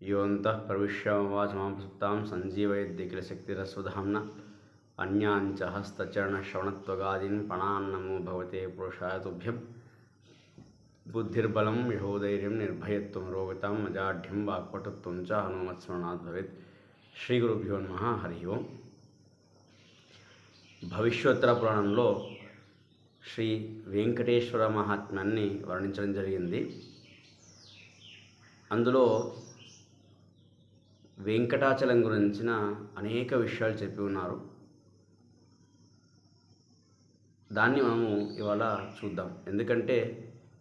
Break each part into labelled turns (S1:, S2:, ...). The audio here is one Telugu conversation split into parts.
S1: योऽन्तः प्रविश्य मम वाचमां सुप्तां सञ्जीवयत्यखिलशक्तिरस्वधाम्ना अन्याञ्च हस्तचरणश्रवणत्वगादीन् प्राणान्नमो भगवते पुरुषाय तुभ्यं। बुद्धिर्बलं यशोधैर्यं निर्भयत्वं रोगतां अजाढ्यं वाक्पटुत्वं च हनुमत्स्मरणात् भवेत्। శ్రీగురుభ్యో నమః. హరి ఓం. భవిష్యోత్తర పురాణంలో శ్రీ వెంకటేశ్వర మహాత్మ్యాన్ని వర్ణించడం జరిగింది. అందులో వెంకటాచలం గురించిన అనేక విషయాలు చెప్పి ఉన్నారు. దాన్ని మనము ఇవాళ చూద్దాం. ఎందుకంటే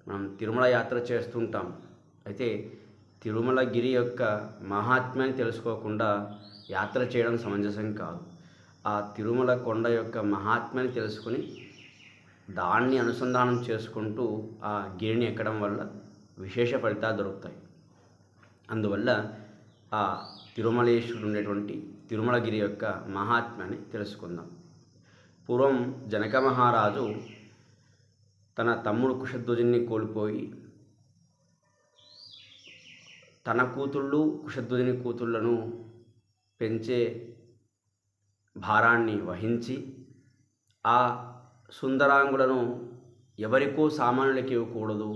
S1: మనం తిరుమల యాత్ర చేస్తుంటాం. అయితే తిరుమలగిరి యొక్క మహాత్మ్యాన్ని తెలుసుకోకుండా యాత్ర చేయడం సమంజసం కాదు. ఆ తిరుమల కొండ యొక్క మహాత్మ్యాన్ని తెలుసుకుని దాన్ని అనుసంధానం చేసుకుంటూ ఆ గిరిని ఎక్కడం వల్ల విశేష ఫలితాలు దొరుకుతాయి. అందువల్ల ఆ తిరుమలేశ్వరుడు ఉండేటువంటి తిరుమలగిరి యొక్క మహాత్మ్యాన్ని తెలుసుకుందాం. పూర్వం జనక మహారాజు తన తమ్ముడు కుశధ్వజుని కోల్పోయి తన కూతుళ్ళు కుశధ్వజుని కూతుళ్లను పెంచే భారాన్ని వహించి ఆ సుందరాంగులను ఎవరికో సామాన్యులకి ఇవ్వకూడదు,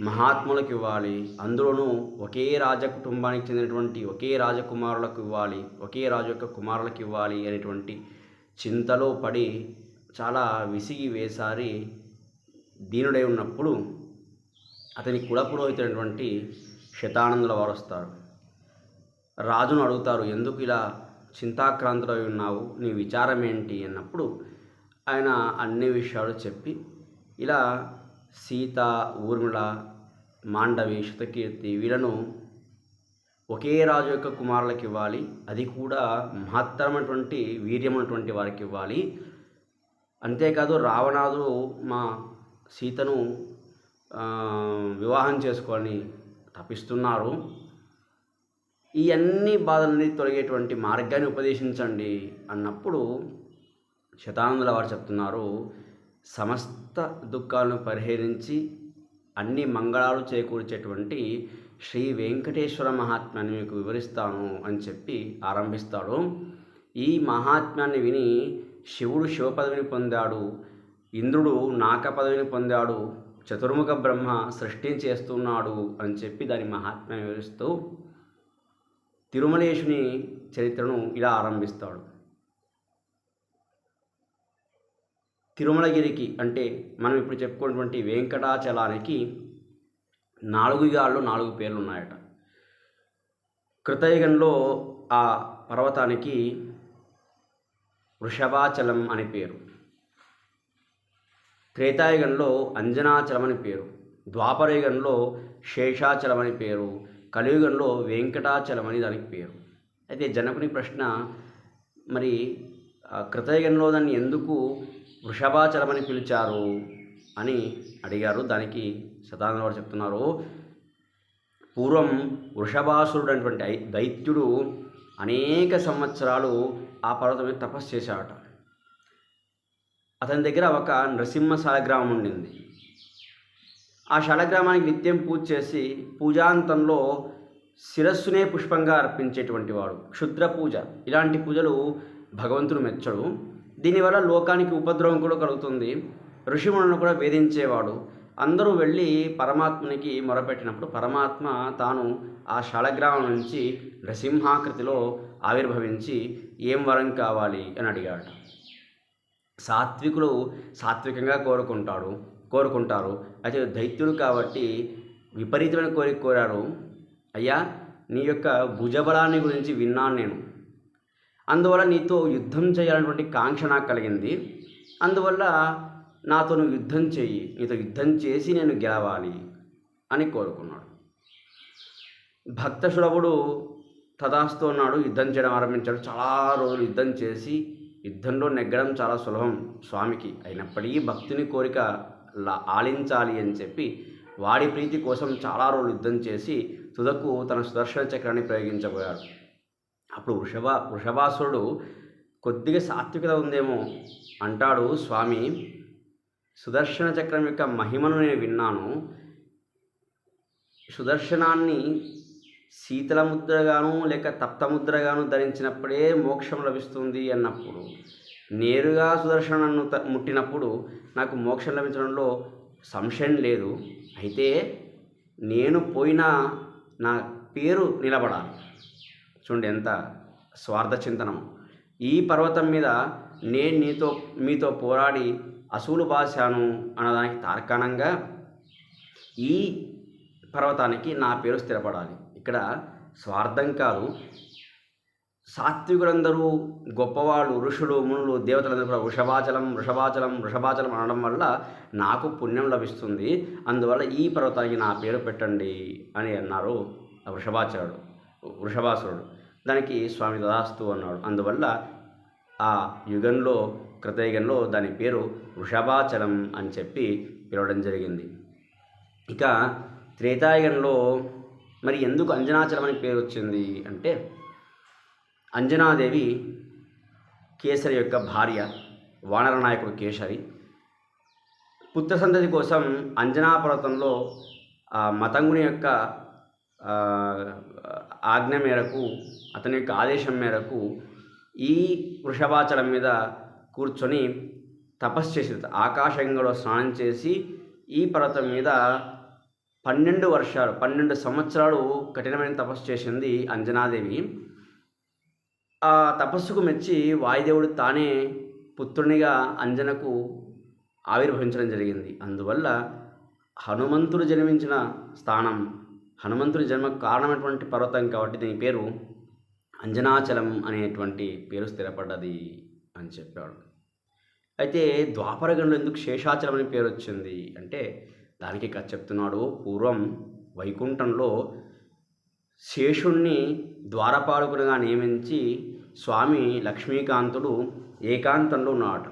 S1: మహాత్ములకు ఇవ్వాలి, అందులోనూ ఒకే రాజకుటుంబానికి చెందినటువంటి ఒకే రాజకుమారులకు ఇవ్వాలి, ఒకే రాజు యొక్క కుమారులకు ఇవ్వాలి అనేటువంటి చింతలో పడి చాలా విసిగి వేసారి దీనుడై ఉన్నప్పుడు అతని కులపురోహితుడైనటువంటి శతానందుల వారు వస్తారు. రాజును అడుగుతారు, ఎందుకు ఇలా చింతాక్రాంతుడై ఉన్నావు, నీ విచారం ఏంటి అన్నప్పుడు ఆయన అన్ని విషయాలు చెప్పి ఇలా సీత, ఊర్మిళ, మాండవి, శతకీర్తి వీళ్ళను ఒకే రాజు యొక్క కుమారులకు ఇవ్వాలి, అది కూడా మహత్తరమైనటువంటి వీర్యమైనటువంటి వారికి ఇవ్వాలి. అంతేకాదు రావణాదుడు మా సీతను వివాహం చేసుకోవాలని తపిస్తున్నారు, ఈ అన్ని బాధలని తొలగేటువంటి మార్గాన్ని ఉపదేశించండి అన్నప్పుడు శతానందుల వారు చెప్తున్నారు, సమస్త దుఃఖాలను పరిహరించి అన్ని మంగళాలు చేకూర్చేటువంటి శ్రీ వెంకటేశ్వర మహాత్మ్యాన్ని మీకు వివరిస్తాను అని చెప్పి ఆరంభిస్తాడు. ఈ మహాత్మ్యాన్ని విని శివుడు శివపదవిని పొందాడు, ఇంద్రుడు నాక పదవిని పొందాడు, చతుర్ముఖ బ్రహ్మ సృష్టిని చేస్తున్నాడు అని చెప్పి దాని మహాత్మ్యాన్ని వివరిస్తూ తిరుమలేశుని చరిత్రను ఇలా ఆరంభిస్తాడు. తిరుమలగిరికి అంటే మనం ఇప్పుడు చెప్పుకున్నటువంటి వెంకటాచలానికి 4 యుగాల్లో 4 పేర్లు ఉన్నాయట. కృతయుగంలో ఆ పర్వతానికి వృషభాచలం అని పేరు, త్రేతాయుగంలో అంజనాచలం అని పేరు, ద్వాపరయుగంలో శేషాచలం అని పేరు, కలియుగంలో వెంకటాచలం అని దానికి పేరు. అయితే జనకుని ప్రశ్న, మరి కృతయుగంలో దాన్ని ఎందుకు వృషభాచలం అని పిలిచారు అని అడిగారు. దానికి శతానంద వారు చెప్తున్నారు, పూర్వం వృషభాసురుడు అనేటువంటి దైత్యుడు అనేక సంవత్సరాలు ఆ పర్వతం మీద తపస్సు చేశాడట. అతని దగ్గర ఒక నృసింహ శాలగ్రామం ఉండింది. ఆ శాలగ్రామానికి నిత్యం పూజ చేసి పూజాంతంలో శిరస్సునే పుష్పంగా అర్పించేటువంటి వాడు. క్షుద్ర పూజ, ఇలాంటి పూజలు భగవంతుడు మెచ్చడు. దీనివల్ల లోకానికి ఉపద్రవం కూడా కలుగుతుంది. ఋషిములను కూడా వేధించేవాడు. అందరూ వెళ్ళి పరమాత్మనికి మొరపెట్టినప్పుడు పరమాత్మ తాను ఆ శాలగ్రామం నుంచి నృసింహాకృతిలో ఆవిర్భవించి ఏం వరం కావాలి అని అడిగాడు. సాత్వికులు సాత్వికంగా కోరుకుంటారు. అయితే దైత్యుడు కాబట్టి విపరీతమైన కోరిక కోరారు. అయ్యా, నీ యొక్క భుజబలాన్ని గురించి విన్నాను నేను, అందువల్ల నీతో యుద్ధం చేయాలన్నటువంటి కాంక్ష నాకు కలిగింది, అందువల్ల నాతో నువ్వు యుద్ధం చెయ్యి, నీతో యుద్ధం చేసి నేను గెలవాలి అని కోరుకున్నాడు. భక్త సులభుడు తథాస్తు అన్నాడు, యుద్ధం చేయడం ఆరంభించాడు. చాలా రోజులు యుద్ధం చేసి యుద్ధంలో నెగ్గడం చాలా సులభం స్వామికి, అయినప్పటికీ భక్తుని కోరిక ఆలించాలి అని చెప్పి వాడి ప్రీతి కోసం చాలా రోజులు యుద్ధం చేసి తుదకు తన సుదర్శన చక్రాన్ని ప్రయోగించబోయాడు. అప్పుడు వృషభాసురుడు కొద్దిగా సాత్వికత ఉందేమో అంటాడు, స్వామి సుదర్శన చక్రం యొక్క మహిమను నేను విన్నాను, సుదర్శనాన్ని శీతల ముద్రగాను లేక తప్తముద్రగాను ధరించినప్పుడే మోక్షం లభిస్తుంది అన్నప్పుడు, నేరుగా సుదర్శనను ముట్టినప్పుడు నాకు మోక్షం లభించడంలో సంశయం లేదు. అయితే నేను పోయినా నా పేరు నిలబడాలి. చూడండి ఎంత స్వార్థ చింతనం. ఈ పర్వతం మీద నేను మీతో పోరాడి అసూలు బాశాను అన్నదానికి తార్కాణంగా ఈ పర్వతానికి నా పేరు స్థిరపడాలి. ఇక్కడ స్వార్థం కాదు. సాత్వికులందరూ గొప్పవాళ్ళు, ఋషులు, మునులు, దేవతలందరూ కూడా వృషభాచలం వృషభాచలం వృషభాచలం అనడం వల్ల నాకు పుణ్యం లభిస్తుంది. అందువల్ల ఈ పర్వతానికి నా పేరు పెట్టండి అని అన్నారు వృషభాసురుడు. దానికి స్వామి తదాస్తు అన్నాడు. అందువల్ల ఆ యుగంలో, కృతయుగంలో దాని పేరు వృషభాచలం అని చెప్పి పిలవడం జరిగింది. ఇక త్రేతాయుగంలో మరి ఎందుకు అంజనాచలం అని పేరు వచ్చింది అంటే, అంజనాదేవి కేసరి యొక్క భార్య, వానర నాయకుడు కేసరి పుత్ర సంతతి కోసం అంజనా పర్వతంలో మతంగుని యొక్క ఆజ్ఞ మేరకు, అతని యొక్క ఆదేశం మేరకు ఈ వృషభాచలం మీద కూర్చొని తపస్సు చేసి ఆకాశంలో స్నానం చేసి ఈ పర్వతం మీద 12 సంవత్సరాలు కఠినమైన తపస్సు చేసింది అంజనాదేవి. ఆ తపస్సుకు మెచ్చి వాయుదేవుడు తానే పుత్రునిగా అంజనకు ఆవిర్భవించడం జరిగింది. అందువల్ల హనుమంతుడు జన్మించిన స్థానం, హనుమంతుడి జన్మకు కారణమైనటువంటి పర్వతం కాబట్టి దీని పేరు అంజనాచలం అనేటువంటి పేరు స్థిరపడ్డది అని చెప్పాడు. అయితే ద్వాపరగంలో ఎందుకు శేషాచలం అని పేరు వచ్చింది అంటే, దానికి కథ చెప్తున్నాడు. పూర్వం వైకుంఠంలో శేషుణ్ణి ద్వారపాలకునిగా నియమించి స్వామి లక్ష్మీకాంతుడు ఏకాంతంలో ఉన్నాడు.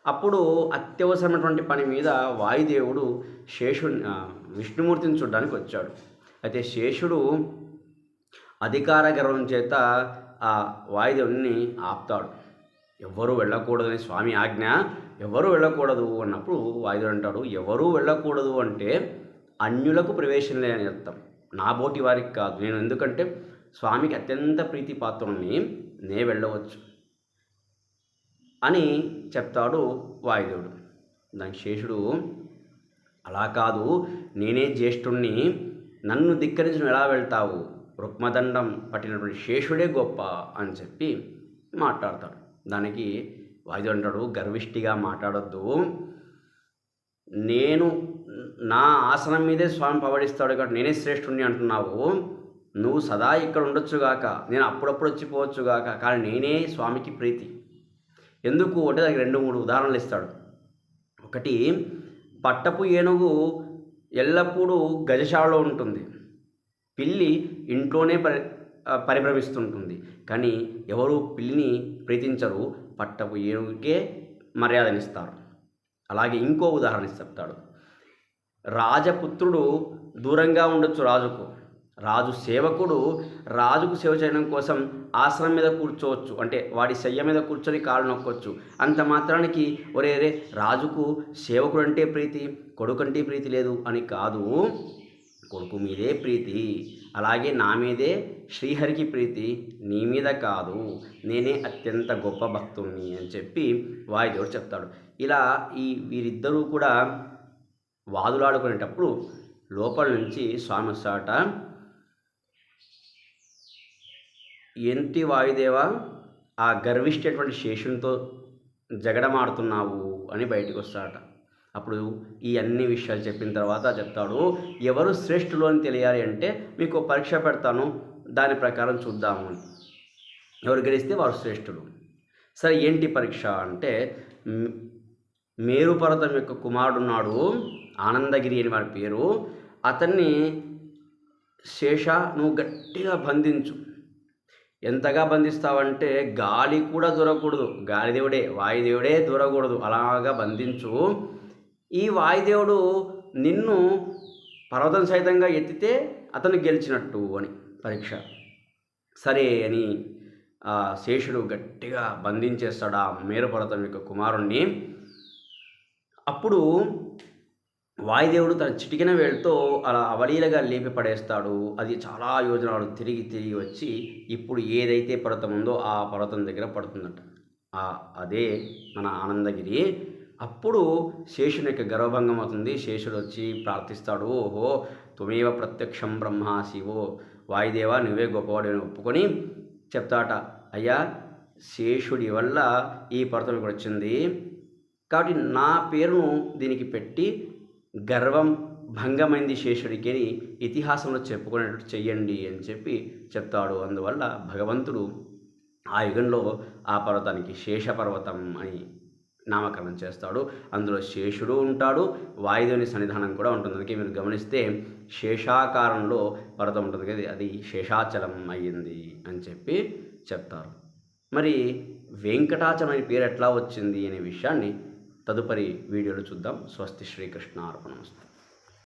S1: అప్పుడు అత్యవసరమైనటువంటి పని మీద వాయుదేవుడు విష్ణుమూర్తిని చూడడానికి వచ్చాడు. అయితే శేషుడు అధికార గర్వం చేత ఆ వాయుదేవుని ఆపుతాడు. ఎవరూ వెళ్ళకూడదని స్వామి ఆజ్ఞ, ఎవరూ వెళ్ళకూడదు అన్నప్పుడు వాయుదేవుడు అంటాడు, ఎవరూ వెళ్ళకూడదు అంటే అన్యులకు ప్రవేశం లేని అర్థం, నా బోటి వారికి కాదు. నేను ఎందుకంటే స్వామికి అత్యంత ప్రీతిపాత్రుని, నే వెళ్ళవచ్చు అని చెప్తాడు వాయుదేవుడు. దానికి శేషుడు, అలా కాదు, నేనే జ్యేష్ఠుణ్ణి, నన్ను ధిక్కరించి ఎలా వెళ్తావు, రుక్మదండం పట్టినటువంటి శేషుడే గొప్ప అని చెప్పి మాట్లాడతాడు. దానికి వాయుదేవుడు అంటాడు, గర్విష్ఠిగా మాట్లాడొద్దు, నేను నా ఆసనం మీదే స్వామి పవడిస్తాడు కాబట్టి నేనే శ్రేష్ఠుణ్ణి అంటున్నావు. నువ్వు సదా ఇక్కడ ఉండొచ్చుగాక, నేను అప్పుడప్పుడు వచ్చిపోవచ్చుగాక, కానీ నేనే స్వామికి ప్రీతి. ఎందుకు అంటే దానికి 2-3 ఉదాహరణలు ఇస్తాడు. ఒకటి, పట్టపు ఏనుగు ఎల్లప్పుడూ గజశాలలో ఉంటుంది, పిల్లి ఇంట్లోనే పరిభ్రమిస్తుంటుంది, కానీ ఎవరు పిల్లిని ప్రీతించరు, పట్టపు ఏనుగుకే మర్యాదనిస్తారు. అలాగే ఇంకో ఉదాహరణ చెప్తాడు. రాజపుత్రుడు దూరంగా ఉండొచ్చు రాజుకు, రాజు సేవకుడు రాజుకు సేవ చేయడం కోసం ఆసనం మీద కూర్చోవచ్చు, అంటే వాడి శయ్య మీద కూర్చొని కాళ్ళు నొక్కొచ్చు. అంత మాత్రానికి ఒరే రాజుకు సేవకుడు అంటే ప్రీతి, కొడుకంటే ప్రీతి లేదు అని కాదు, కొడుకు మీదే ప్రీతి, అలాగే నా మీదే శ్రీహరికి ప్రీతి, నీ మీద కాదు, నేనే అత్యంత గొప్ప భక్తుణ్ణి అని చెప్పి వాయుదేవుడు చెప్తాడు. ఇలా వీరిద్దరూ కూడా వాదులాడుకునేటప్పుడు లోపల నుంచి స్వామి వస్తాట, ఏంటి వాయుదేవ, ఆ గర్విష్ఠటువంటి శేషునితో జగడమాడుతున్నావు అని బయటకు వస్తాడట. అప్పుడు ఈ అన్ని విషయాలు చెప్పిన తర్వాత చెప్తాడు, ఎవరు శ్రేష్ఠులు అని తెలియాలి అంటే మీకు పరీక్ష పెడతాను, దాని ప్రకారం చూద్దాము అని. ఎవరు గెలిస్తే వారు శ్రేష్ఠులు. సరే ఏంటి పరీక్ష అంటే, మేరు పర్వతం యొక్క కుమారుడున్నాడు, ఆనందగిరి అని వాడి పేరు, అతన్ని శేష నువ్వు గట్టిగా బంధించు. ఎంతగా బంధిస్తావంటే గాలి కూడా దూరకూడదు, గాలిదేవుడే వాయుదేవుడే దూరకూడదు, అలాగా బంధించు. ఈ వాయుదేవుడు నిన్ను పర్వతం సహితంగా ఎత్తితే అతను గెలిచినట్టు అని పరీక్ష. సరే అని శేషుడు గట్టిగా బంధించేస్తాడు ఆ మేరు పర్వతం యొక్క కుమారుణ్ణి. అప్పుడు వాయుదేవుడు తన చిటికెన వేలుతో అలా అవలీలగా లేపి పడేస్తాడు. అది చాలా యోజనాలు తిరిగి తిరిగి వచ్చి ఇప్పుడు ఏదైతే పర్వతం ఉందో ఆ పర్వతం దగ్గర పడుతుందట. అదే మన ఆనందగిరి. అప్పుడు శేషుని యొక్క గర్వభంగం అవుతుంది. శేషుడు వచ్చి ప్రార్థిస్తాడు. ఓహో! త్వమేవ ప్రత్యక్షం బ్రహ్మాసి, ఓ వాయుదేవా నువ్వే గొప్పవాడు అని ఒప్పుకొని చెప్తాట. అయ్యా, శేషుడి వల్ల ఈ పర్వతం ఇక్కడ వచ్చింది కాబట్టి నా పేరును దీనికి పెట్టి గర్వం భంగమైంది శేషుడికి అని ఇతిహాసంలో చెప్పుకునేటట్టు చెయ్యండి అని చెప్పి చెప్తాడు. అందువల్ల భగవంతుడు ఆ యుగంలో ఆ పర్వతానికి శేషపర్వతం అని నామకరణం చేస్తాడు. అందులో శేషుడు ఉంటాడు, వాయుదేవుని సన్నిధానం కూడా ఉంటుంది. అందుకే మీరు గమనిస్తే శేషాకారంలో పర్వతం ఉంటుంది కదా, అది శేషాచలం అయ్యింది అని చెప్పి చెప్తారు. మరి వెంకటాచలం అనే పేరు ఎట్లా వచ్చింది అనే విషయాన్ని తదుపరి వీడియోలో చూద్దాం. స్వస్తి శ్రీకృష్ణ అర్పణమస్తు.